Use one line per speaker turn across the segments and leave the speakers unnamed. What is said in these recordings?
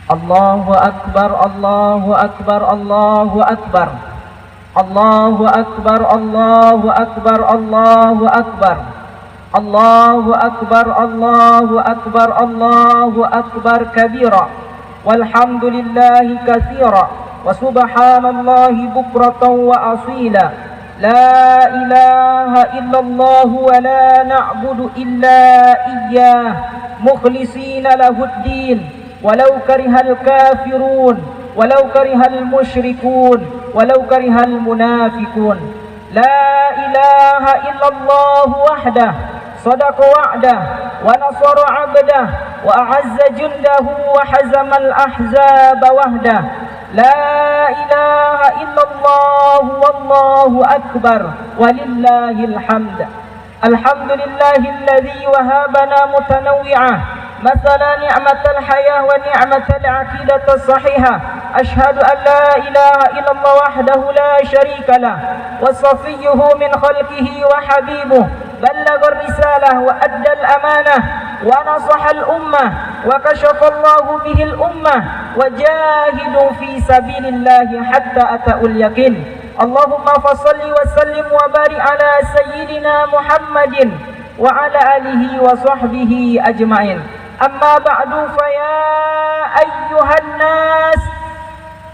Allahu Akbar, Allahu Akbar, Allahu Akbar. Allahu Akbar, Allahu Akbar, Allahu Akbar. Allahu Akbar, Allahu Akbar, Allahu Akbar kabira. Walhamdulillahi katsira. Wa subhanallahi bukratan wa asila. La ilaha illallah wa la na'budu illa iyyah mukhlisina lahuddin. Walau karihal kafirun, walau karihal musyrikun, walau karihal munafikun. La ilaha illallah wahdah, sadaqa wa'dah, wa nasara 'abdah, wa a'azza jundahu, wa hazamal ahzaba wahdah. La ilaha illallah wallahu akbar, walillahil hamd. Alhamdulillahilladzi wahabana mutanawwi'ah مثلا نعمة الحياة ونعمة العقيدة الصحيحة. أشهد أن لا إله إلا الله وحده لا شريك له وصفيه من خلقه وحبيبه بلغ الرسالة وأدى الأمانة ونصح الأمة وكشف الله به الأمة وجاهدوا في سبيل الله حتى أتاه اليقين. اللهم فصل وسلم وبارك على سيدنا محمد وعلى آله وصحبه أجمعين. أما بعد فيا أيها الناس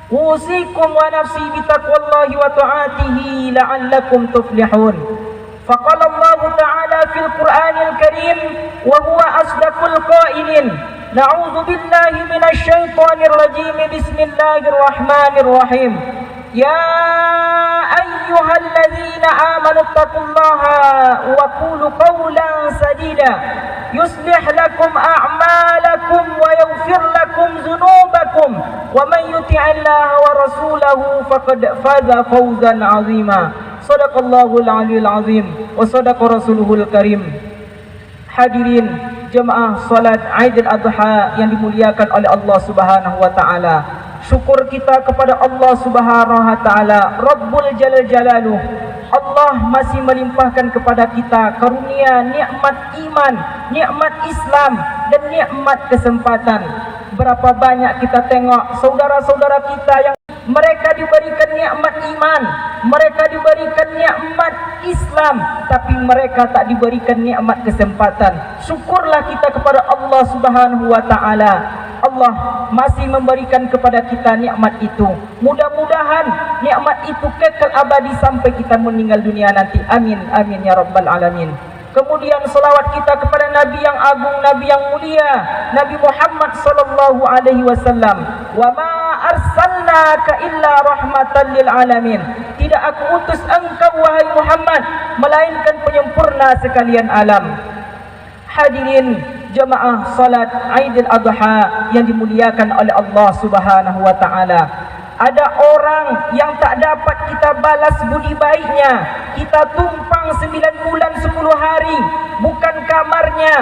أوصيكم ونفسي بتقوى الله وطاعته لعلكم تفلحون. فقال الله تعالى في القرآن الكريم وهو أصدق القائلين: نعوذ بالله من الشيطان الرجيم. بسم الله الرحمن الرحيم. يا أيها الذين آمنوا اتقوا الله وقولوا قولا سديدا يصلح لكم أعمالكم ويغفر لكم ذنوبكم ومن يطع الله ورسوله فقد فاز فوزا عظيما. صدق الله العلي العظيم وصدق رسوله الكريم. Hadirin jemaah salat Aidil Adha yang dimuliakan oleh Allah Subhanahu wa taala. Syukur kita kepada Allah Subhanahu wa taala, Rabbul Jalal Jalaluh. Allah masih melimpahkan kepada kita karunia nikmat iman, nikmat Islam dan nikmat kesempatan. Berapa banyak kita tengok saudara-saudara kita yang mereka diberikan nikmat iman, mereka diberikan nikmat Islam, tapi mereka tak diberikan nikmat kesempatan. Syukurlah kita kepada Allah Subhanahu wa taala. Allah masih memberikan kepada kita nikmat itu. Mudah-mudahan nikmat itu kekal abadi sampai kita meninggal dunia nanti. Amin, amin ya rabbal alamin. Kemudian salawat kita kepada Nabi yang agung, Nabi yang mulia, Nabi Muhammad sallallahu alaihi wasallam. Wa ma arsalnaka illa rahmatan lil alamin. Tidak aku utus engkau wahai Muhammad melainkan penyempurna sekalian alam. Hadirin jemaah salat Aidil Adha yang dimuliakan oleh Allah Subhanahu wa taala. Ada orang yang tak dapat kita balas budi baiknya. Kita tumpang 9 bulan 10 hari, bukan kamarnya,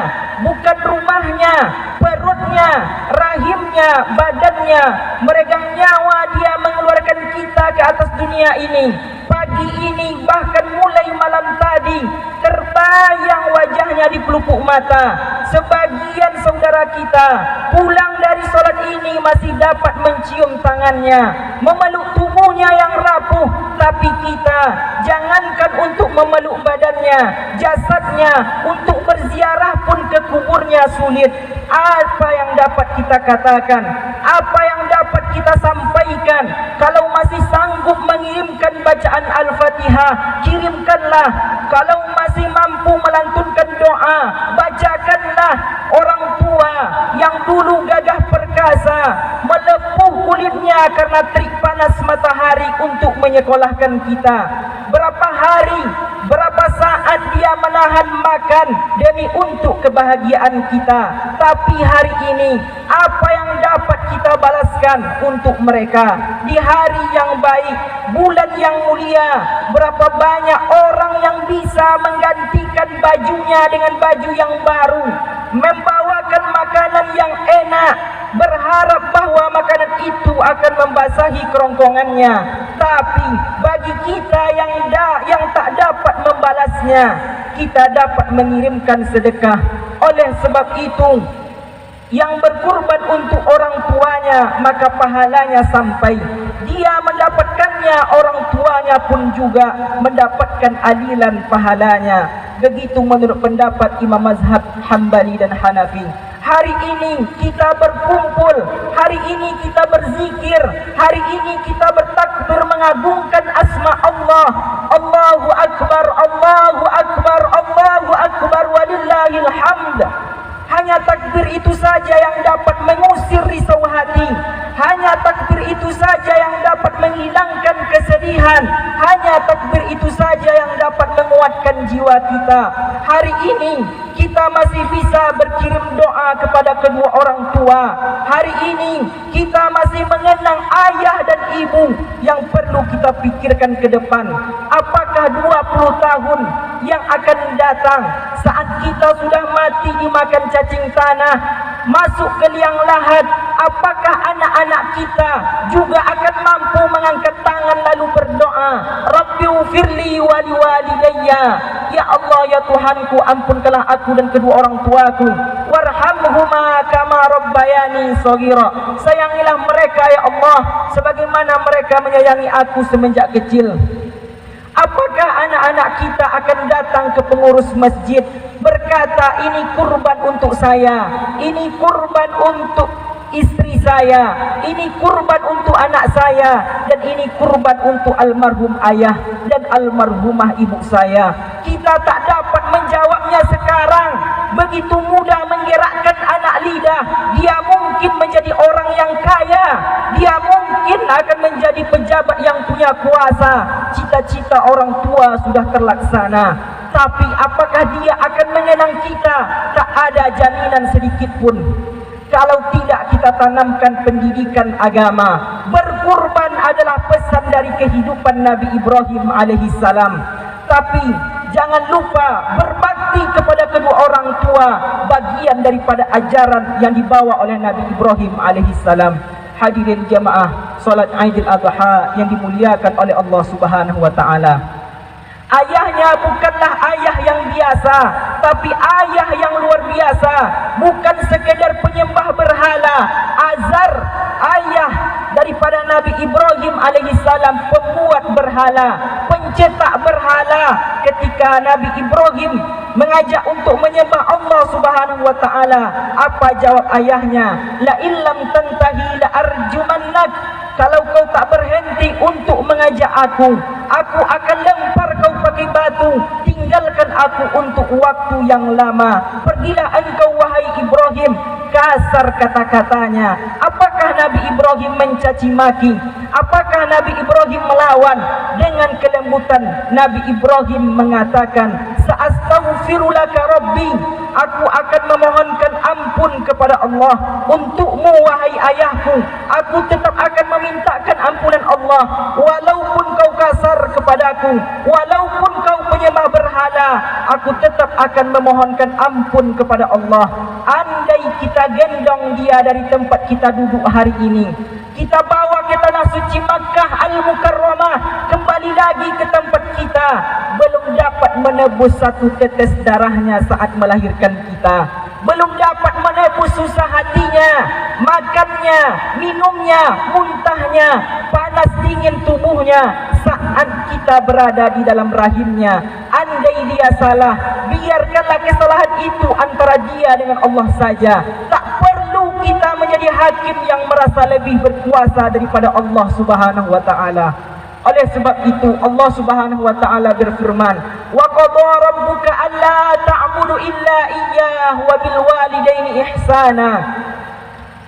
bukan rumahnya, perutnya, rahimnya, badannya, meregang nyawa dia mengeluarkan kita ke atas dunia ini. Pagi ini bahkan mulai malam tadi terbayang wajahnya di pelupuk mata. Sebagian saudara kita pulang dari solat ini masih dapat mencium tangannya, memeluk tubuhnya yang rapuh. Tapi kita jangankan untuk memeluk badannya, jasadnya, untuk berziarah pun ke kuburnya sulit. Apa yang dapat kita katakan? Apa yang dapat kita sampaikan? Kalau masih sanggup mengirimkan bacaan Al-Fatihah, kirimkanlah. Kalau masih mampu melantunkan doa, bacakanlah. Orang tua yang dulu gagah perkasa, melepuh kulitnya karena terik panas matahari untuk menyekolahkan kita. Berapa hari, berapa saat dia menahan makan demi untuk kebahagiaan kita. Tapi hari ini, apa yang dapat kita balaskan untuk mereka? Di hari yang baik, bulan yang mulia, berapa banyak orang yang bisa menggantikan bajunya dengan baju yang baru, membawakan makanan yang enak, berharap bahwa makanan itu akan membasahi kerongkongannya. Tapi bagi kita yang tak dapat membalasnya, kita dapat mengirimkan sedekah. Oleh sebab itu, Yang berkurban untuk orang tuanya, maka pahalanya sampai. Dia mendapatkannya, orang tuanya pun juga mendapatkan alilan pahalanya. Begitu menurut pendapat Imam Mazhab Hambali dan Hanafi. Hari ini kita berkumpul, hari ini kita berzikir, hari ini kita bertakbir mengagungkan asma Allah. Allahu Akbar, Allahu Akbar, Allahu Akbar, walillahil hamd. Hanya takbir itu saja yang dapat mengusir risau hati. Hanya takbir itu saja yang dapat menghilangkan kesedihan. Hanya takbir itu saja yang dapat menguatkan jiwa kita. Hari ini kita masih bisa berkirim doa kepada kedua orang tua. Hari ini kita masih mengenang ayah dan ibu yang perlu kita pikirkan ke depan. Apakah 20 tahun yang akan datang saat kita sudah mati dimakan cacing tanah, masuk ke liang lahat, apakah anak-anak kita juga akan mampu mengangkat tangan lalu berdoa, Rabbighfirli wa liwalidayya, ya Allah ya Tuhanku, ampunkanlah aku dan kedua orang tuaku, warhamhuma kama rabbayani shaghira, sayangilah mereka ya Allah sebagaimana mereka menyayangi aku semenjak kecil. Apakah anak-anak kita akan datang ke pengurus masjid berkata, ini kurban untuk saya, ini kurban untuk istri saya, ini kurban untuk anak saya, dan ini kurban untuk almarhum ayah dan almarhumah ibu saya. Kita tak dapat menjawabnya sekarang. Begitu mudah menggerakkan anak lidah. Dia mungkin menjadi orang yang kaya, dia mungkin akan menjadi pejabat yang punya kuasa. Cita-cita orang tua sudah terlaksana, tapi apakah dia akan mengenang kita? Tak ada jaminan sedikit pun. Kalau tidak kita tanamkan pendidikan agama. Berkurban adalah pesan dari kehidupan Nabi Ibrahim alaihissalam. Tapi jangan lupa berbakti kepada kedua orang tua, bagian daripada ajaran yang dibawa oleh Nabi Ibrahim alaihissalam. Hadirin jamaah salat Aidil Adha yang dimuliakan oleh Allah Subhanahu wa taala. Ayahnya bukanlah ayah yang biasa, tapi ayah yang luar biasa. Bukan sekedar penyembah berhala. Azar, ayah daripada Nabi Ibrahim alaihissalam, pembuat berhala, pencetak berhala. Ketika Nabi Ibrahim mengajak untuk menyembah Allah Subhanahu wa taala, apa jawab ayahnya? La illam tantahi la arjumannak. Kalau kau tak berhenti untuk mengajak aku akan lempar kau pakai batu. Tinggalkan aku untuk waktu yang lama. Pergilah engkau wahai Ibrahim. Kasar kata-katanya. Apakah Nabi Ibrahim mencaci maki? Apakah Nabi Ibrahim melawan? Dengan kelembutan Nabi Ibrahim mengatakan, Sa'astaghfirulaka Rabbi, aku akan memohonkan ampun kepada Allah untukmu wahai ayahku. Aku tetap akan memintakan ampunan Allah, walaupun kau kasar kepadaku, walaupun kau penyembah berhala, aku tetap akan memohonkan ampun kepada Allah. Andai kita gendong dia dari tempat kita duduk hari ini, kita bawa ke tanah suci Makkah Al-Mukarramah, kembali lagi ke tempat kita, belum dapat menebus satu tetes darahnya saat melahirkan kita, belum dapat menebus susah hatinya, makannya, minumnya, muntahnya, panas dingin tubuhnya saat kita berada di dalam rahimnya. Andai dia salah, biarkanlah kesalahan itu antara dia dengan Allah saja. Tak perlu kita menjadi hakim yang merasa lebih berkuasa daripada Allah Subhanahu wa taala. Oleh sebab itu Allah Subhanahu wa taala berfirman, wa qadha rabbuka alla ta'budu illa iyyah wa bil walidaini ihsana.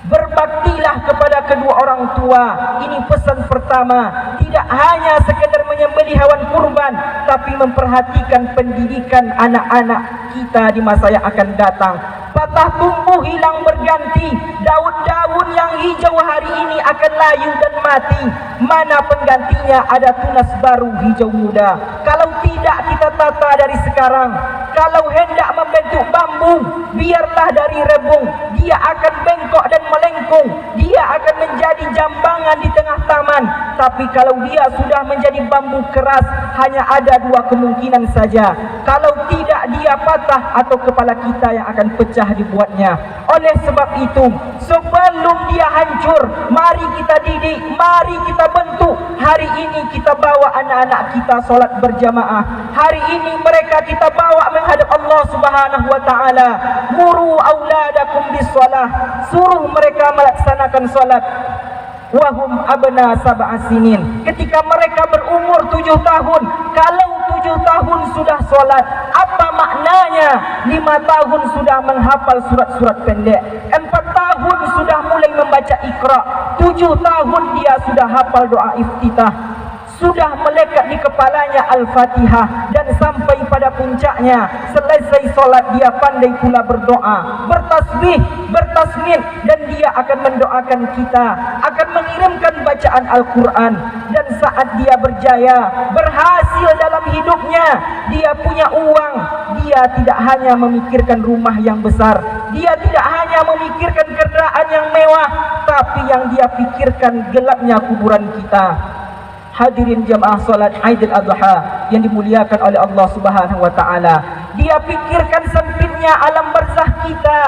Berbaktilah kepada kedua orang tua. Ini pesan pertama. Tidak hanya sekedar menyembelih hewan kurban, tapi memperhatikan pendidikan anak-anak kita di masa yang akan datang. Patah tumbuh hilang berganti. Daun-daun yang hijau hari ini akan layu dan mati. Mana penggantinya? Ada tunas baru hijau muda. Kalau tidak kita tata dari sekarang. Kalau hendak membentuk bambu, biarlah dari rebung. Dia akan bengkok dan melengkung. Dia akan menjadi jambangan di tengah taman. Tapi kalau dia sudah menjadi bambu keras, hanya ada dua kemungkinan saja. Kalau tidak, dia patah atau kepala kita yang akan pecah dibuatnya. Oleh sebab itu, sebelum dia hancur, mari kita didik, mari kita bentuk. Hari ini kita bawa anak-anak kita solat berjamaah. Hari ini mereka kita bawa menghadap Allah Subhanahu wa taala. Muru auladakum bis-shalah. Suruh mereka melaksanakan salat. Wahum abna sab'a sinin. Ketika mereka berumur 7 tahun. Kalau 7 tahun sudah solat, apa maknanya? 5 tahun sudah menghafal surat-surat pendek, 4 tahun sudah mulai membaca Iqra, 7 tahun dia sudah hafal doa iftitah, sudah melekat di kepalanya Al-Fatihah, dan sampai pada puncaknya selesai solat dia pandai pula berdoa, bertasbih, bertasmid, dan dia akan mendoakan kita, akan mengirimkan bacaan Al-Quran. Dan saat dia berjaya, berhasil dalam hidupnya, dia punya uang, dia tidak hanya memikirkan rumah yang besar, dia tidak hanya memikirkan kendaraan yang mewah, tapi yang dia pikirkan gelapnya kuburan kita. Hadirin jamaah salat Aidil Adha yang dimuliakan oleh Allah Subhanahu wa taala. Dia pikirkan sempitnya alam barzah kita.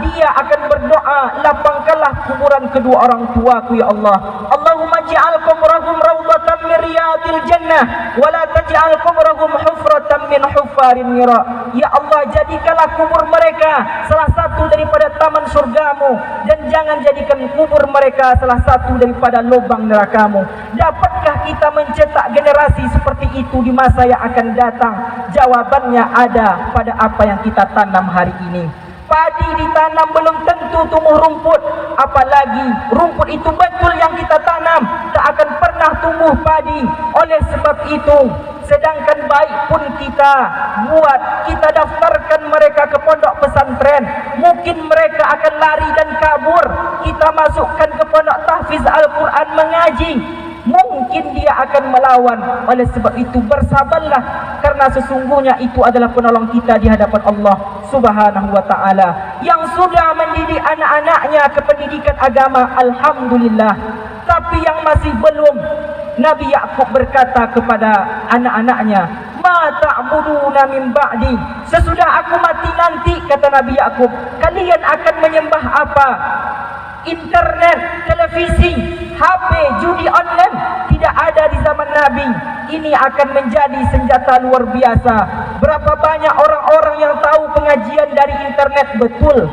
Dia akan berdoa, lapangkanlah kuburan kedua orang tuaku ya Allah. Allahumma ja'al qubrahum rawdatan min riyadil jannah wa la taj'al qubrahum hufratan min huffarin nira. Ya Allah, jadikanlah kubur mereka salah satu daripada taman surgamu, dan jangan jadikan kubur mereka salah satu daripada lubang nerakamu. Dapatkah kita mencetak generasi seperti itu di masa yang akan datang? Jawabannya ada pada apa yang kita tanam hari ini. Padi ditanam belum tentu tumbuh rumput, apalagi rumput itu betul yang kita tanam tak akan pernah tumbuh padi. Oleh sebab itu, sedangkan baik pun kita buat, kita daftarkan mereka ke pondok pesantren, mungkin mereka akan lari dan kabur. Kita masukkan ke pondok tahfiz Al-Quran mengaji, mungkin dia akan melawan. Oleh sebab itu bersabarlah, karena sesungguhnya itu adalah penolong kita di hadapan Allah Subhanahu wa taala. Yang sudah mendidik anak-anaknya ke pendidikan agama, alhamdulillah. Tapi yang masih belum, Nabi Yakub berkata kepada anak-anaknya, "Ma ta'buduna min ba'di?" Sesudah aku mati nanti, kata Nabi Yakub, kalian akan menyembah apa? Internet, televisi, HP, judi online tidak ada di zaman Nabi. Ini akan menjadi senjata luar biasa. Berapa banyak orang-orang yang tahu pengajian dari internet, betul,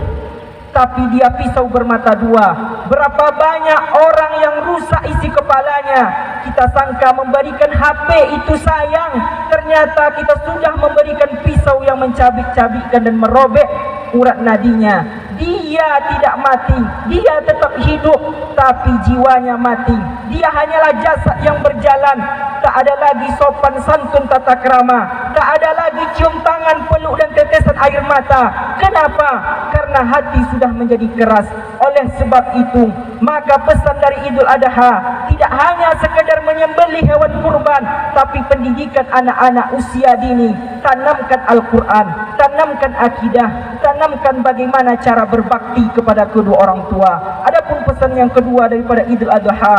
tapi dia pisau bermata dua. Berapa banyak orang yang rusak isi kepalanya. Kita sangka memberikan HP itu sayang, ternyata kita sudah memberikan pisau yang mencabik-cabikkan dan merobek urat nadinya. Dia tidak mati, dia tetap hidup, tapi jiwanya mati. Dia hanyalah jasad yang berjalan. Tak ada lagi sopan santun tata krama, tak ada lagi cium tangan, peluk dan tetesan air mata. Kenapa? Karena hati sudah menjadi keras. Oleh sebab itu, maka pesan dari Idul Adha tidak hanya sekedar menyembelih hewan kurban, tapi pendidikan anak-anak usia dini. Tanamkan Al-Quran, tanamkan akidah, tanamkan bagaimana cara berbakti kepada kedua orang tua. Adapun pesan yang kedua daripada Idul Adha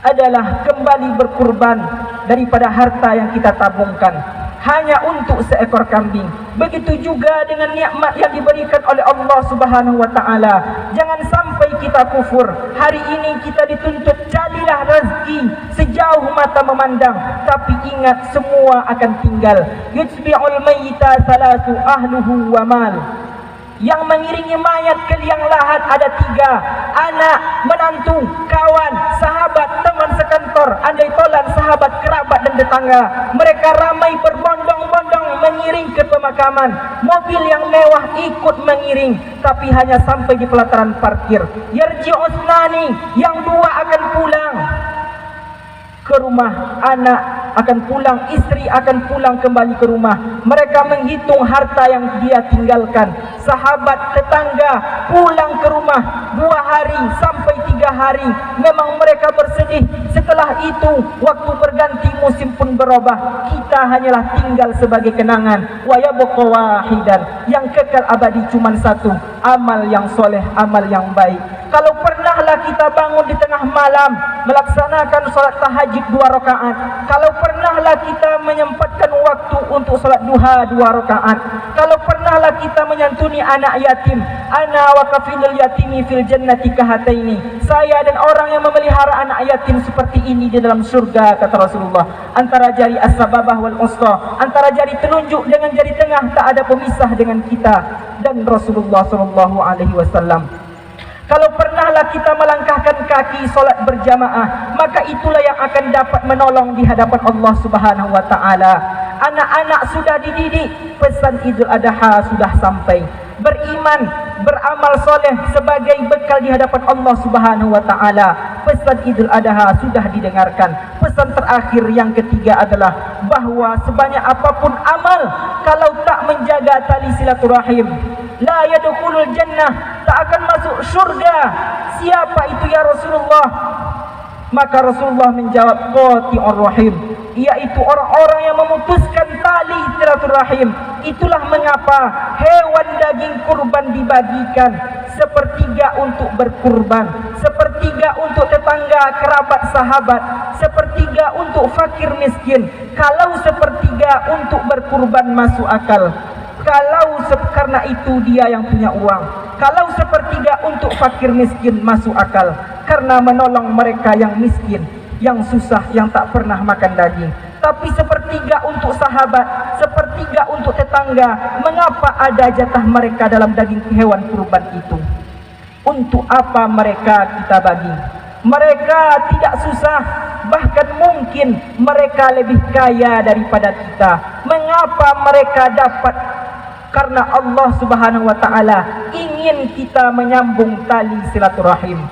adalah kembali berkurban daripada harta yang kita tabungkan hanya untuk seekor kambing. Begitu juga dengan nikmat yang diberikan oleh Allah Subhanahu wa taala. Jangan sampai kita kufur. Hari ini kita dituntut carilah rezeki sejauh mata memandang, tapi ingat semua akan tinggal. Yutbi'ul mayyita salatu ahluhu wa mal. Yang mengiringi mayat ke liang lahat ada 3: anak, menantu, kawan, sahabat, teman sekantor, andai tolan, sahabat, kerabat dan tetangga. Mereka ramai berbondong-bondong mengiring ke pemakaman. Mobil yang mewah ikut mengiring, tapi hanya sampai di pelataran parkir. Yarji'us nani, yang 2 akan pulang ke rumah, anak akan pulang, istri akan pulang kembali ke rumah. Mereka menghitung harta yang dia tinggalkan. Sahabat, tetangga pulang ke rumah 2 hari sampai 3 hari memang mereka bersedih. Setelah itu waktu berganti musim pun berubah. Kita hanyalah tinggal sebagai kenangan. Wa yabqa wahidan, yang kekal abadi cuma satu, amal yang soleh, amal yang baik. Kalau pernahlah kita bangun di tengah malam melaksanakan salat tahajud 2 rakaat, kalau pernahlah kita menyempatkan waktu untuk salat duha 2 rakaat, kalau pernahlah kita menyantuni anak yatim, ana wa kafilul yatimi fil jannati kahataini, saya dan orang yang memelihara anak yatim seperti ini di dalam surga, kata Rasulullah. Antara jari as-sababah wal usta, antara jari telunjuk dengan jari tengah tak ada pemisah dengan kita dan Rasulullah sallallahu alaihi wasallam. Kalau pernahlah kita melangkahkan kaki solat berjamaah, maka itulah yang akan dapat menolong di hadapan Allah Subhanahu wa taala. Anak-anak sudah dididik, pesan Idul Adha sudah sampai. Beriman, beramal soleh sebagai bekal di hadapan Allah Subhanahu wa taala. Pesan Idul Adha sudah didengarkan. Pesan terakhir yang ketiga adalah bahwa sebanyak apapun amal, kalau tak menjaga tali silaturahim, la yadkhulul jannah, tak akan masuk surga. Siapa itu ya Rasulullah? Maka Rasulullah menjawab, qati'ur rahim, yaitu orang-orang yang memutuskan tali silaturahim. Itulah mengapa hewan daging kurban dibagikan, sepertiga untuk berkurban, sepertiga untuk tetangga, kerabat, sahabat, sepertiga untuk fakir miskin. Kalau sepertiga untuk berkurban masuk akal, kalau karena itu dia yang punya uang. Kalau sepertiga untuk fakir miskin masuk akal, karena menolong mereka yang miskin, yang susah, yang tak pernah makan daging. Tapi sepertiga untuk sahabat, sepertiga untuk tetangga. Mengapa ada jatah mereka dalam daging hewan kurban itu? Untuk apa mereka kita bagi? Mereka tidak susah, bahkan mungkin mereka lebih kaya daripada kita. Mengapa mereka dapat? Karena Allah Subhanahu wa taala ingin kita menyambung tali silaturahim.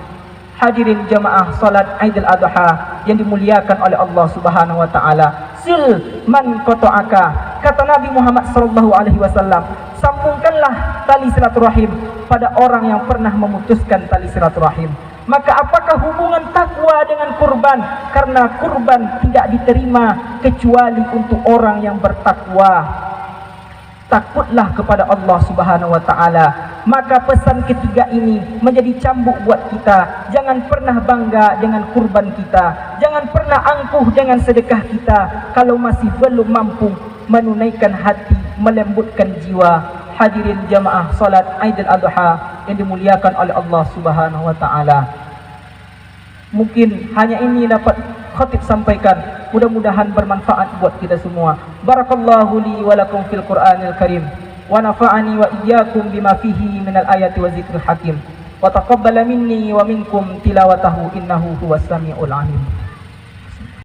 Hadirin jamaah salat Idul Adha yang dimuliakan oleh Allah Subhanahu wa taala. Sil man qata'aka, kata Nabi Muhammad sallallahu alaihi wasallam, sambungkanlah tali silaturahim pada orang yang pernah memutuskan tali silaturahim. Maka apakah hubungan takwa dengan kurban? Karena kurban tidak diterima kecuali untuk orang yang bertakwa. Takutlah kepada Allah Subhanahu wa taala. Maka pesan ketiga ini menjadi cambuk buat kita. Jangan pernah bangga dengan kurban kita. Jangan pernah angkuh dengan sedekah kita kalau masih belum mampu menunaikan hati, melembutkan jiwa. Hadirin jamaah salat Idul Adha yang dimuliakan oleh Allah Subhanahu wa taala. Mungkin hanya ini dapat khatib sampaikan. Mudah-mudahan bermanfaat buat kita semua. Barakallahu li wa lakum fil Qur'anil Karim, wa nafa'ani wa iyyakum bima fihi minal ayati wa zikril hakim, wa taqabbala minni wa minkum tilawatahu innahu huwas samiul alim.